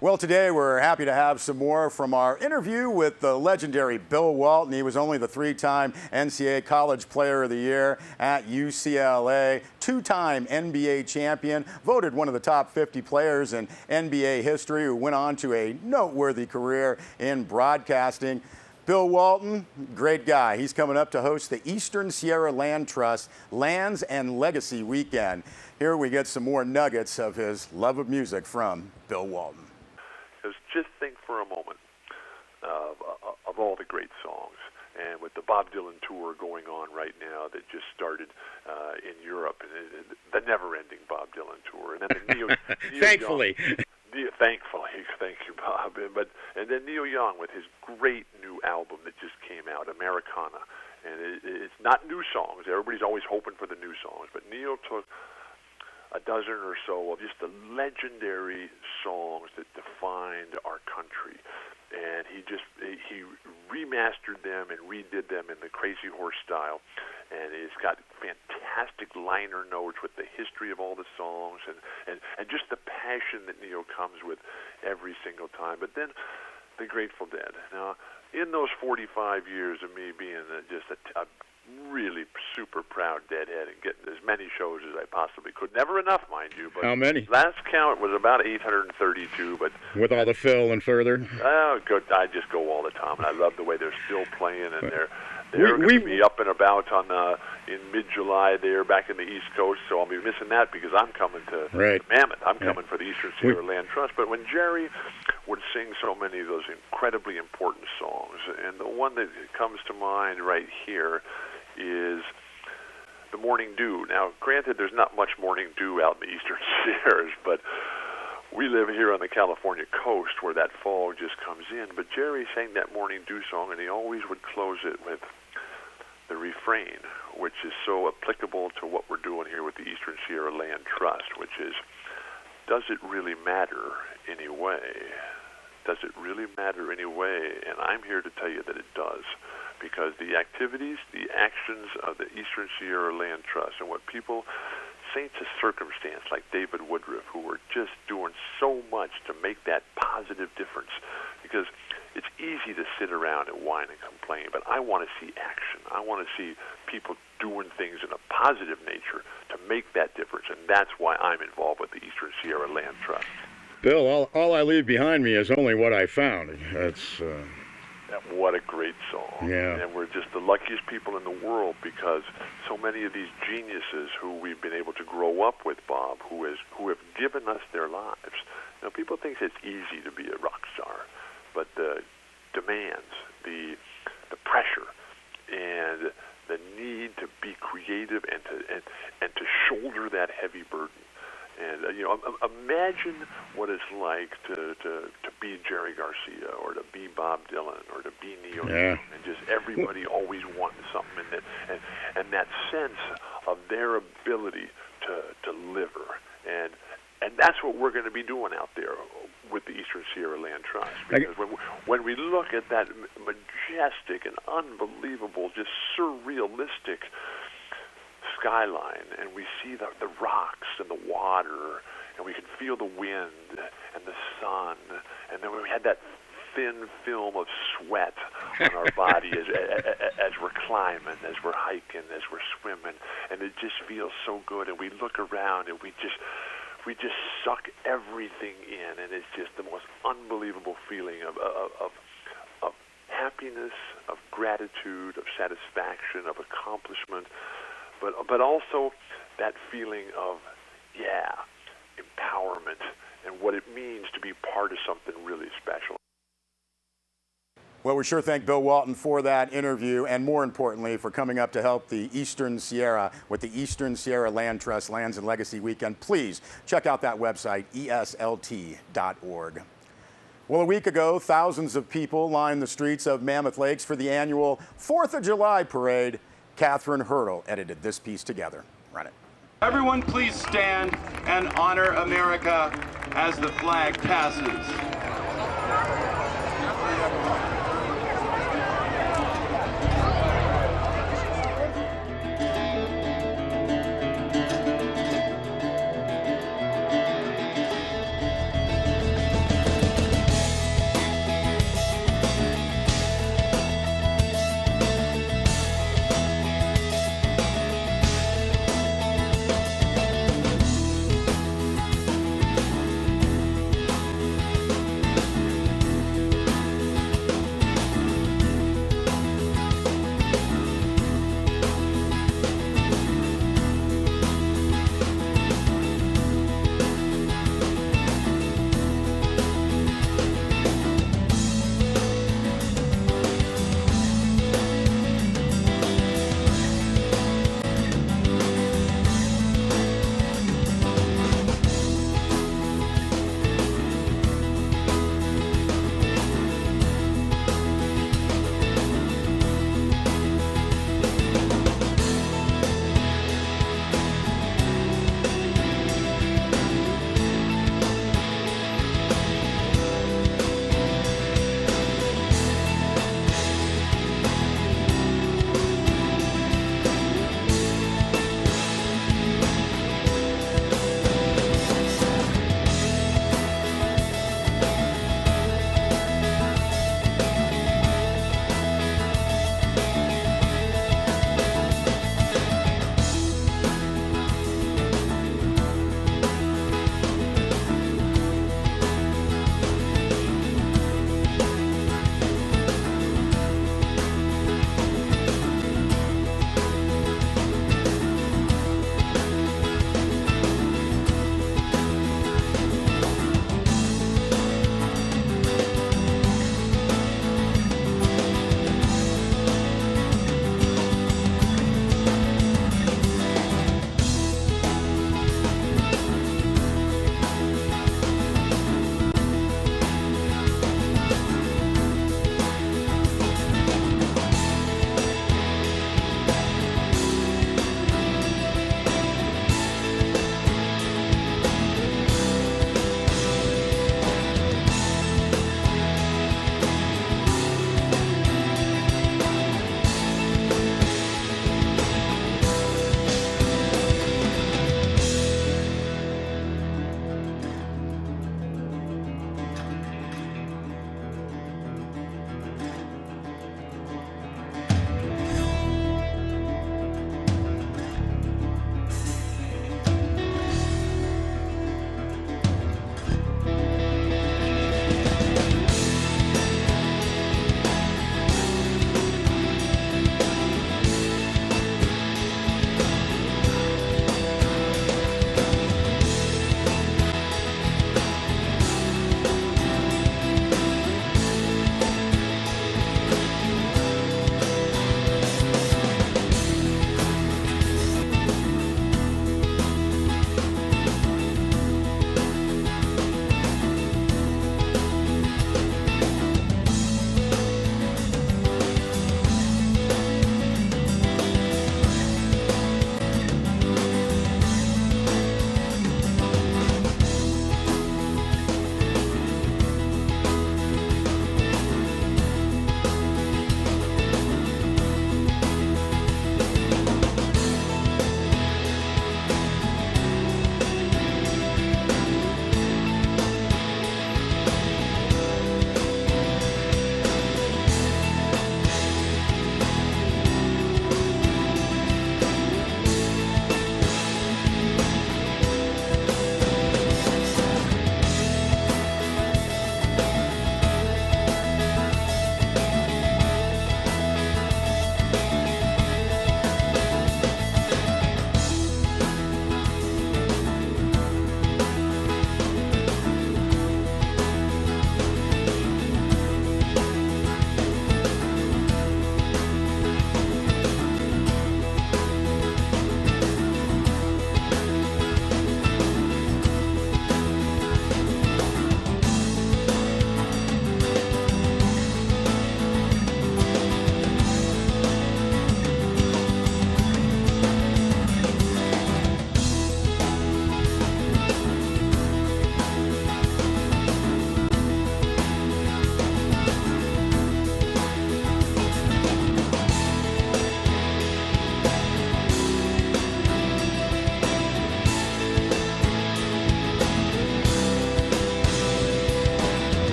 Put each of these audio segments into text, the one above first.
Well, today we're happy to have some more from our interview with the legendary Bill Walton. He was only the three-time NCAA College Player of the Year at UCLA, two-time NBA champion, voted one of the top 50 players in NBA history, who went on to a noteworthy career in broadcasting. Bill Walton, great guy. He's coming up to host the Eastern Sierra Land Trust Lands and Legacy Weekend. Here we get some more nuggets of his love of music from Bill Walton. Because just think for a moment of all the great songs, and with the Bob Dylan tour going on right now that just started in Europe, the never-ending Bob Dylan tour, and then the Neil Thankfully. Thankfully, thank you, Bob. And then Neil Young with his great new album that just came out, Americana, and it's not new songs. Everybody's always hoping for the new songs, but Neil took a dozen or so of just the legendary songs that defined our country, and he remastered them and redid them in the Crazy Horse style, and it's got fantastic liner notes with the history of all the songs and just the passion that Neil comes with every single time. But then the Grateful Dead. Now, in those 45 years of me being just a really super proud Deadhead and getting as many shows as I possibly could. Never enough, mind you. But how many? Last count was about 832. But with all the fill and further? Oh, good. I just go all the time, and I love the way they're still playing, and they're going to be up and about in mid-July there back in the East Coast, so I'll be missing that because I'm coming to Mammoth. I'm coming for the Eastern Sierra Land Trust. But when Jerry would sing so many of those incredibly important songs, and the one that comes to mind right here is the Morning Dew. Now, granted, there's not much morning dew out in the Eastern Sierras, but we live here on the California coast where that fall just comes in. But Jerry sang that Morning Dew song, and he always would close it with the refrain, which is so applicable to what we're doing here with the Eastern Sierra Land Trust, which is, does it really matter anyway? Does it really matter anyway? And I'm here to tell you that it does, because the activities, the actions of the Eastern Sierra Land Trust, and what people, saints of circumstance like David Woodruff, who were just doing so much to make that positive difference, because it's easy to sit around and whine and complain, but I want to see action. I want to see people doing things in a positive nature to make that difference, and that's why I'm involved with the Eastern Sierra Land Trust. Bill, all I leave behind me is only what I found. That's... What a great song. Yeah. And we're just the luckiest people in the world, because so many of these geniuses who we've been able to grow up with, Bob, who have given us their lives. Now, people think it's easy to be a rock star, but the demands, the pressure, and the need to be creative and to shoulder that heavy burden. And, imagine what it's like to be Jerry Garcia or to be Bob Dylan or to be Neil Young, and just everybody always wanting something, and that sense of their ability to deliver. And that's what we're going to be doing out there with the Eastern Sierra Land Trust. Because when we look at that majestic and unbelievable, just surrealistic skyline, and we see the rocks and the water, and we can feel the wind and the sun, and then we had that thin film of sweat on our body as we're climbing, as we're hiking, as we're swimming, and it just feels so good. And we look around, and we just suck everything in, and it's just the most unbelievable feeling of happiness, of gratitude, of satisfaction, of accomplishment. But also that feeling of, empowerment and what it means to be part of something really special. Well, we sure thank Bill Walton for that interview, and more importantly, for coming up to help the Eastern Sierra with the Eastern Sierra Land Trust Lands and Legacy Weekend. Please check out that website, eslt.org. Well, a week ago, thousands of people lined the streets of Mammoth Lakes for the annual 4th of July parade. Catherine Hurdle edited this piece together. Run it. Everyone please stand and honor America as the flag passes.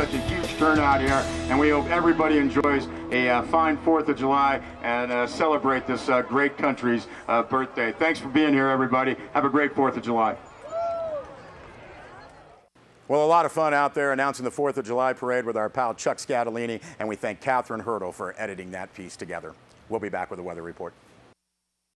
such a huge turnout here, and we hope everybody enjoys a fine 4th of July and celebrate this great country's birthday. Thanks for being here, everybody. Have a great 4th of July. Well, a lot of fun out there announcing the 4th of July parade with our pal Chuck Scatolini, and we thank Catherine Hurdle for editing that piece together. We'll be back with a weather report.